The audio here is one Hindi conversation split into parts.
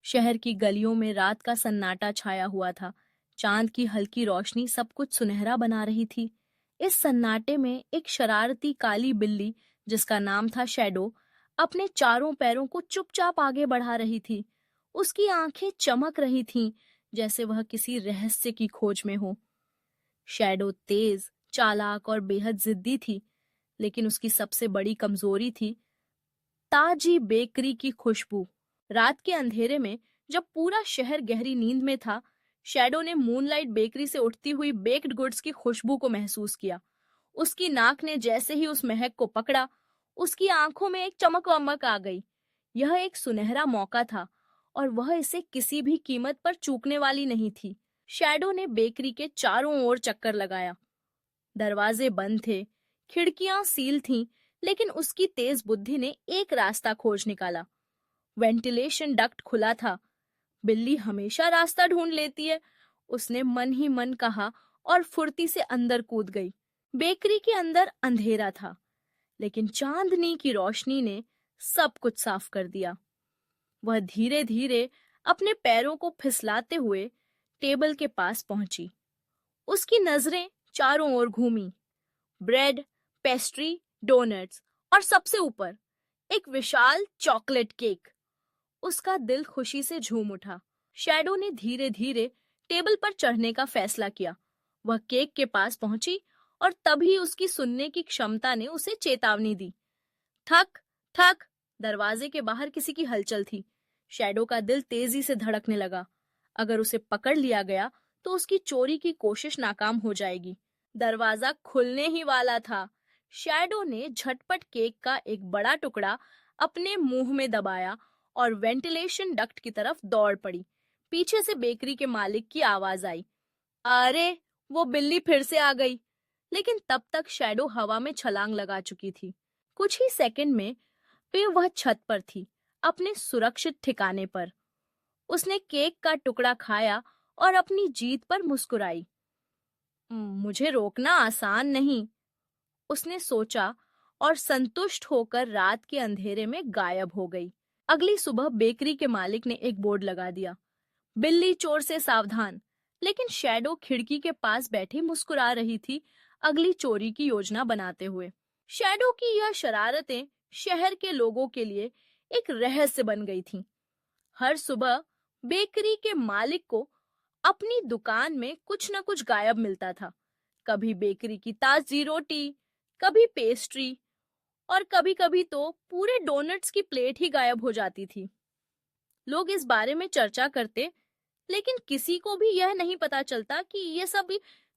शहर की गलियों में रात का सन्नाटा छाया हुआ था। चांद की हल्की रोशनी सब कुछ सुनहरा बना रही थी। इस सन्नाटे में एक शरारती काली बिल्ली, जिसका नाम था शैडो, अपने चारों पैरों को चुपचाप आगे बढ़ा रही थी। उसकी आंखें चमक रही थीं, जैसे वह किसी रहस्य की खोज में हो। शैडो तेज, चालाक और बेहद जिद्दी थी, लेकिन उसकी सबसे बड़ी कमजोरी थी ताजी बेकरी की खुशबू। रात के अंधेरे में, जब पूरा शहर गहरी नींद में था, शैडो ने मूनलाइट बेकरी से उठती हुई बेक्ड गुड्स की खुशबू को महसूस किया। उसकी नाक ने जैसे ही उस महक को पकड़ा, उसकी आंखों में एक चमक वमक आ गई। यह एक सुनहरा मौका था और वह इसे किसी भी कीमत पर चूकने वाली नहीं थी। शैडो ने बेकरी के चारों ओर चक्कर लगाया। दरवाजे बंद थे, खिड़कियां सील थीं, लेकिन उसकी तेज बुद्धि ने एक रास्ता खोज निकाला। वेंटिलेशन डक्ट खुला था। बिल्ली हमेशा रास्ता ढूंढ लेती है, उसने मन ही मन कहा और फुर्ती से अंदर कूद गई। बेकरी के अंदर अंधेरा था, लेकिन चांदनी की रोशनी ने सब कुछ साफ कर दिया। वह धीरे धीरे अपने पैरों को फिसलाते हुए टेबल के पास पहुंची। उसकी नजरें चारों ओर घूमी। ब्रेड, पेस्ट्री, डोनट्स और सबसे ऊपर एक विशाल चॉकलेट केक। उसका दिल खुशी से झूम उठा। शैडो ने धीरे धीरे टेबल पर चढ़ने का फैसला किया। वह केक के पास पहुंची और तभी उसकी सुनने की क्षमता ने उसे चेतावनी दी। ठक ठक। दरवाजे के बाहर किसी की हलचल थी। शैडो का दिल तेजी से धड़कने लगा। अगर उसे पकड़ लिया गया तो उसकी चोरी की कोशिश नाकाम हो जाएगी। दरवाजा खुलने ही वाला था। शैडो ने झटपट केक का एक बड़ा टुकड़ा अपने मुंह में दबाया और वेंटिलेशन डक्ट की तरफ दौड़ पड़ी। पीछे से बेकरी के मालिक की आवाज आई, अरे, वो बिल्ली फिर से आ गई। लेकिन तब तक शैडो हवा में छलांग लगा चुकी थी। कुछ ही सेकंड में वह छत पर थी, अपने सुरक्षित ठिकाने पर। उसने केक का टुकड़ा खाया और अपनी जीत पर मुस्कुराई। मुझे रोकना आसान नहीं, उसने सोचा, और संतुष्ट होकर रात के अंधेरे में गायब हो गई। अगली सुबह बेकरी के मालिक ने एक बोर्ड लगा दिया, बिल्ली चोर से सावधान। लेकिन शैडो खिड़की के पास बैठी मुस्कुरा रही थी, अगली चोरी की योजना बनाते हुए। शैडो की यह शरारतें शहर के लोगों के लिए एक रहस्य बन गई थीं। हर सुबह बेकरी के मालिक को अपनी दुकान में कुछ न कुछ गायब मिलता था। कभी बेकरी की ताजी रोटी, कभी पेस्ट्री, और कभी-कभी तो पूरे डोनट्स की प्लेट ही गायब हो जाती थी। लोग इस बारे में चर्चा करते, लेकिन किसी को भी यह नहीं पता चलता कि ये सब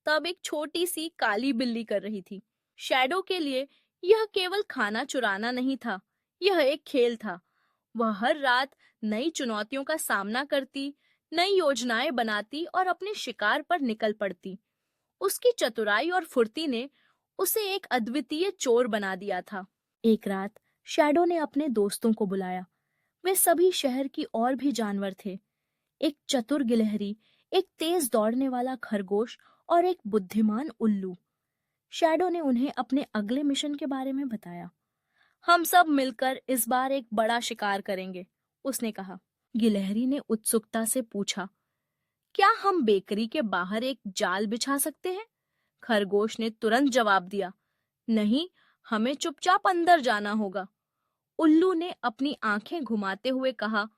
तब एक छोटी सी काली बिल्ली कर रही थी। शैडो के लिए यह केवल खाना चुराना नहीं था, यह एक खेल था। वह हर रात नई चुनौतियों का सामना करती, नई योजनाएं बनाती और अपने शिकार पर निकल पड़ती। उसकी चतुराई और फुर्ती ने उसे एक अद्वितीय चोर बना दिया था। एक रात शैडो ने अपने दोस्तों को बुलाया। वे सभी शहर की और भी जानवर थे। एक चतुर गिलहरी, एक तेज दौड़ने वाला खरगोश और एक बुद्धिमान उल्लू। शैडो ने उन्हें अपने अगले मिशन के बारे में बताया। हम सब मिलकर इस बार एक बड़ा शिकार करेंगे, उसने कहा। गिलहरी ने उत्सुकता से पूछा, क्या हम बेकरी के बाहर एक जाल बिछा सकते हैं? खरगोश ने तुरंत जवाब दिया, नहीं, हमें चुपचाप अंदर जाना होगा। उल्लू ने अपनी आंखें घुमाते हुए कहा,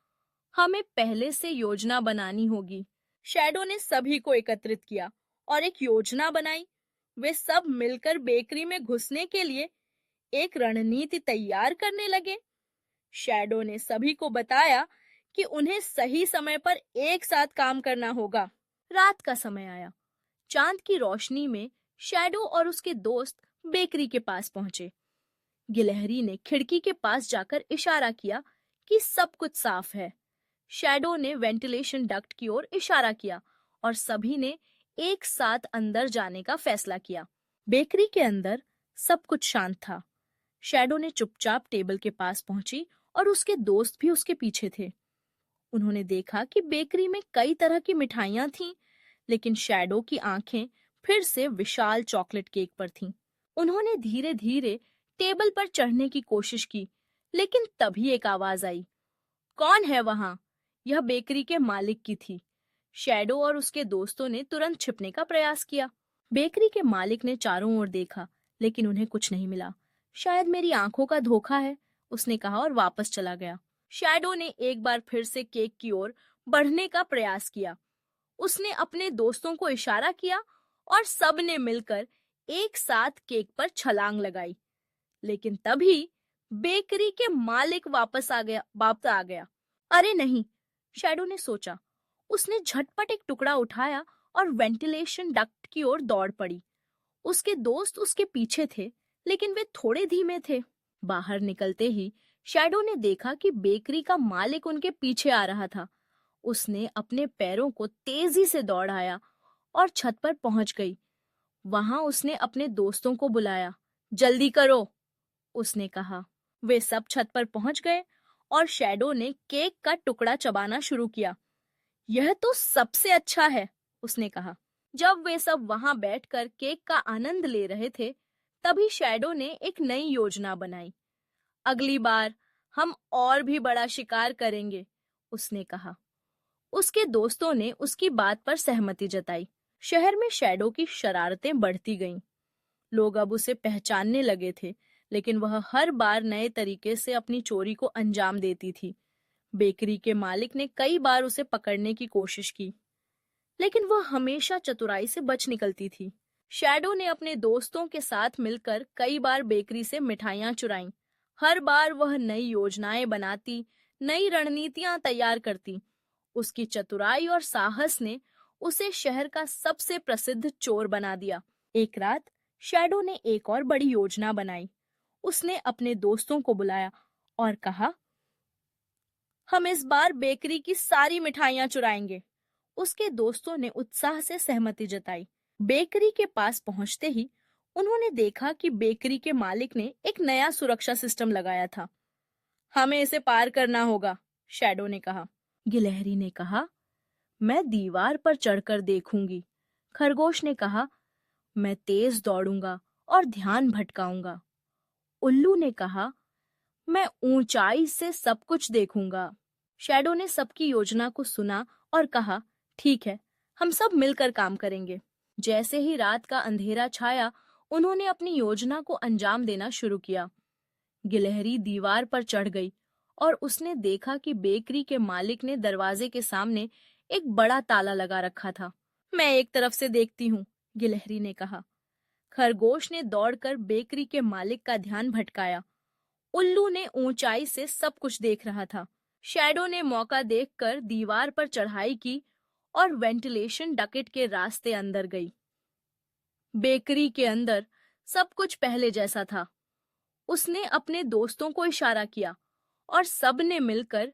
हमें पहले से योजना बनानी होगी। शैडो ने सभी को एकत्रित किया और एक योजना बनाई। वे सब मिलकर बेकरी में घुसने के लिए एक रणनीति तैयार करने लगे। शैडो ने सभी को बताया कि उन्हें सही समय पर एक साथ काम करना होगा। रात का समय आया। चांद की रोशनी में शैडो और उसके दोस्त बेकरी के पास पहुंचे। गिलहरी ने खिड़की के पास जाकर इशारा किया कि सब कुछ साफ है। शैडो ने वेंटिलेशन डक्ट की ओर इशारा किया और सभी ने एक साथ अंदर जाने का फैसला किया। बेकरी के अंदर सब कुछ शांत था। शैडो ने चुपचाप टेबल के पास पहुंची और उसके दोस्त भी उसके पीछे थे। उन्होंने देखा कि बेकरी में कई तरह की मिठाइयां थीं, लेकिन शैडो की आंखें फिर से विशाल चॉकलेट केक पर थीं। उन्होंने धीरे धीरे टेबल पर चढ़ने की कोशिश की, लेकिन तभी एक आवाज आई, कौन है वहां? यह बेकरी के मालिक की थी। शैडो और उसके दोस्तों ने तुरंत छिपने का प्रयास किया। बेकरी के मालिक ने चारों ओर देखा, लेकिन उन्हें कुछ नहीं मिला। शायद मेरी आंखों का धोखा है, उसने कहा और वापस चला गया। शैडो ने एक बार फिर से केक की ओर बढ़ने का प्रयास किया। उसने अपने दोस्तों को इशारा किया और सबने मिलकर एक साथ केक पर छलांग लगाई। लेकिन तभी बेकरी के मालिक वापस आ गया। अरे नहीं, शैडो ने सोचा। उसने झटपट एक टुकड़ा उठाया और वेंटिलेशन डक्ट की ओर दौड़ पड़ी। उसके दोस्त उसके पीछे थे, लेकिन वे थोड़े धीमे थे। बाहर निकलते ही शैडो ने देखा कि बेकरी का मालिक उनके पीछे आ रहा था। उसने अपने पैरों को तेजी से दौड़ाया और छत पर पहुंच गई। वहां उसने अपने दोस्तों को बुलाया। जल्दी करो, उसने कहा। वे सब छत पर पहुंच गए और शैडो ने केक का टुकड़ा चबाना शुरू किया। यह तो सबसे अच्छा है, उसने कहा। जब वे सब वहां बैठकर केक का आनंद ले रहे थे, तभी शैडो ने एक नई योजना बनाई। अगली बार हम और भी बड़ा शिकार करेंगे, उसने कहा। उसके दोस्तों ने उसकी बात पर सहमति जताई। शहर में शैडो की शरारतें बढ़ती गईं। लोग अब उसे पहचानने लगे थे, लेकिन वह हर बार नए तरीके से अपनी चोरी को अंजाम देती थी। बेकरी के मालिक ने कई बार उसे पकड़ने की कोशिश की, लेकिन वह हमेशा चतुराई से बच निकलती थी। शैडो ने अपने दोस्तों के साथ मिलकर कई बार बेकरी से मिठाइयां चुराईं। हर बार वह नई योजनाएं बनाती, नई रणनीतियां तैयार करती। उसकी चतुराई और साहस ने उसे शहर का सबसे प्रसिद्ध चोर बना दिया। एक रात शैडो ने एक और बड़ी योजना बनाई। उसने अपने दोस्तों को बुलाया और कहा, हम इस बार बेकरी की सारी मिठाइयां चुराएंगे। उसके दोस्तों ने उत्साह से सहमति जताई। बेकरी के पास पहुंचते ही उन्होंने देखा कि बेकरी के मालिक ने एक नया सुरक्षा सिस्टम लगाया था। हमें इसे पार करना होगा, शैडो ने कहा। गिलहरी ने कहा, मैं दीवार पर चढ़कर देखूंगी। खरगोश ने कहा, मैं तेज दौड़ूंगा और ध्यान भटकाऊंगा। उल्लू ने कहा, मैं ऊंचाई से सब कुछ देखूंगा। शैडो ने सबकी योजना को सुना और कहा, ठीक है, हम सब मिलकर काम करेंगे। जैसे ही रात का अंधेरा छाया, उन्होंने अपनी योजना को अंजाम देना शुरू किया। गिलहरी दीवार पर चढ़ गई और उसने देखा कि बेकरी के मालिक ने दरवाजे के सामने एक बड़ा ताला लगा रखा था। मैं एक तरफ से देखती हूँ, गिलहरी ने कहा। खरगोश ने दौड़कर बेकरी के मालिक का ध्यान भटकाया। उल्लू ने ऊंचाई से सब कुछ देख रहा था। शैडो ने मौका देखकर दीवार पर चढ़ाई की और वेंटिलेशन डकेट के रास्ते अंदर गई। बेकरी के अंदर सब कुछ पहले जैसा था। उसने अपने दोस्तों को इशारा किया और सबने मिलकर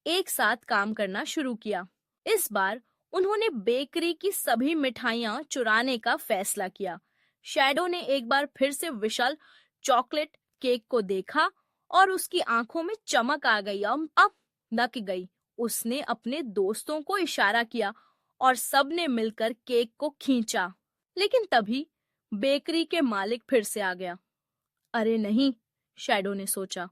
एक साथ काम करना शुरू किया। इस बार उन्होंने बेकरी की सभी मिठाइयां चुराने का फैसला किया। शैडो ने एक बार फिर से विशाल चॉकलेट केक को देखा और उसकी आंखों में चमक आ गई। अब नक गई। उसने अपने दोस्तों को इशारा किया और सबने मिलकर केक को खींचा। लेकिन तभी बेकरी के मालिक फिर से आ गया। अरे नहीं, शैडो ने सोचा।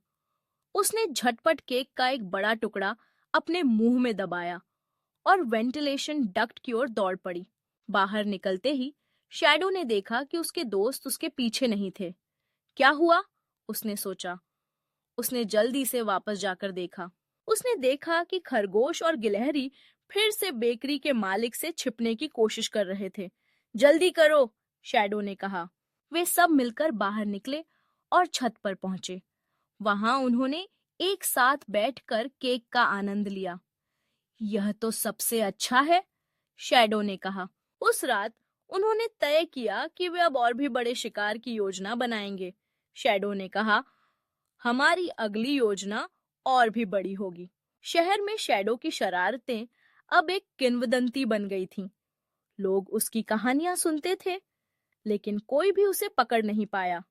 उसने झटपट केक का एक बड़ा टुकड़ा अपने मुंह में दबाया और वेंटिलेशन डक्ट की ओर दौड़ पड़ी। बाहर निकलते ही शैडो ने देखा कि उसके दोस्त उसके पीछे नहीं थे। क्या हुआ? उसने सोचा। उसने जल्दी से वापस जाकर देखा। उसने देखा कि खरगोश और गिलहरी फिर से बेकरी के मालिक से छिपने की कोशिश कर रहे थे। जल्दी करो, शैडो ने कहा। वे सब मिलकर बाहर निकले और छत पर पहुंचे। वहां उन्होंने एक साथ बैठकर केक का आनंद लिया। यह तो सबसे अच्छा है, शैडो ने कहा। उस रात उन्होंने तय किया कि वे अब और भी बड़े शिकार की योजना बनाएंगे। शैडो ने कहा, हमारी अगली योजना और भी बड़ी होगी। शहर में शैडो की शरारतें अब एक किंवदंती बन गई थीं। लोग उसकी कहानियां सुनते थे, लेकिन कोई भी उसे पकड़ नहीं पाया।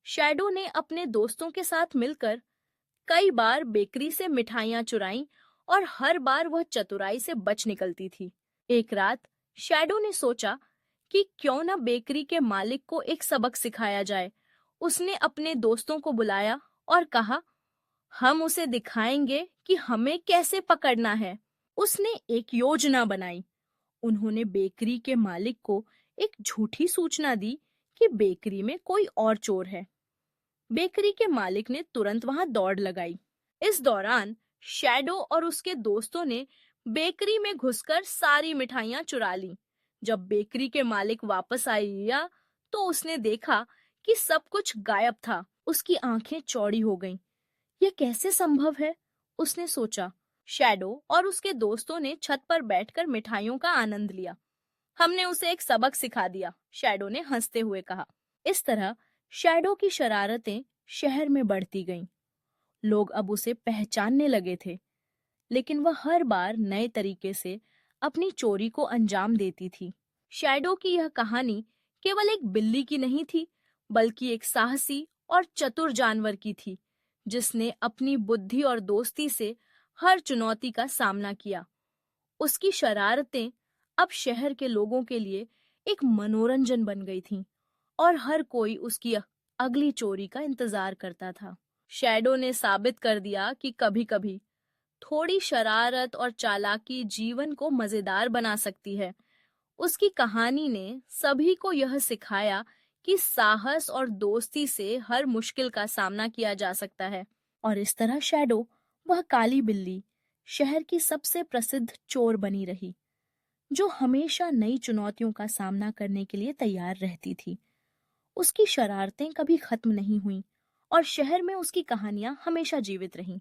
शैडो ने अपने दोस्तों के साथ मिलकर कई बार बेकरी से मिठाइयां चुराईं और हर बार वह चतुराई से बच निकलती थी। एक रात शैडो ने सोचा कि क्यों न बेकरी के मालिक को एक सबक सिखाया जाए। उसने अपने दोस्तों को बुलाया और कहा, हम उसे दिखाएंगे कि हमें कैसे पकड़ना है। उसने एक योजना बनाई। उन्होंने बेकरी के मालिक को एक झूठी सूचना दी कि बेकरी में कोई और चोर है। बेकरी के मालिक ने तुरंत वहां दौड़ लगाई। इस दौरान शैडो और उसके दोस्तों ने बेकरी में घुसकर सारी मिठाइयां चुरा लीं। जब बेकरी के मालिक वापस आया तो उसने देखा कि सब कुछ गायब था। उसकी आंखें चौड़ी हो गईं। यह कैसे संभव है? उसने सोचा। शैडो और उसके दोस्तों ने छत पर बैठकर मिठाइयों का आनंद लिया। हमने उसे एक सबक सिखा दिया, शैडो ने हंसते हुए कहा। इस तरह शैडो की शरारतें शहर में बढ़ती गईं। लोग अब उसे पहचानने लगे थे, लेकिन वह हर बार नए तरीके से अपनी चोरी को अंजाम देती थी। शैडो की यह कहानी केवल एक बिल्ली की नहीं थी, बल्कि एक साहसी और चतुर जानवर की थी, जिसने अपनी बुद्धि और दोस्ती से हर चुनौती का सामना किया। उसकी शरारतें अब शहर के लोगों के लिए एक मनोरंजन बन गई थीं और हर कोई उसकी अगली चोरी का इंतजार करता था। शैडो ने साबित कर दिया कि कभी-कभी थोड़ी शरारत और चालाकी जीवन को मजेदार बना सकती है। उसकी कहानी ने सभी को यह सिखाया कि साहस और दोस्ती से हर मुश्किल का सामना किया जा सकता है। और इस तरह शैडो, वह काली बिल्ली, शहर की सबसे प्रसिद्ध चोर बनी रही, जो हमेशा नई चुनौतियों का सामना करने के लिए तैयार रहती थी। उसकी शरारतें कभी खत्म नहीं हुईं और शहर में उसकी कहानियां हमेशा जीवित रहीं।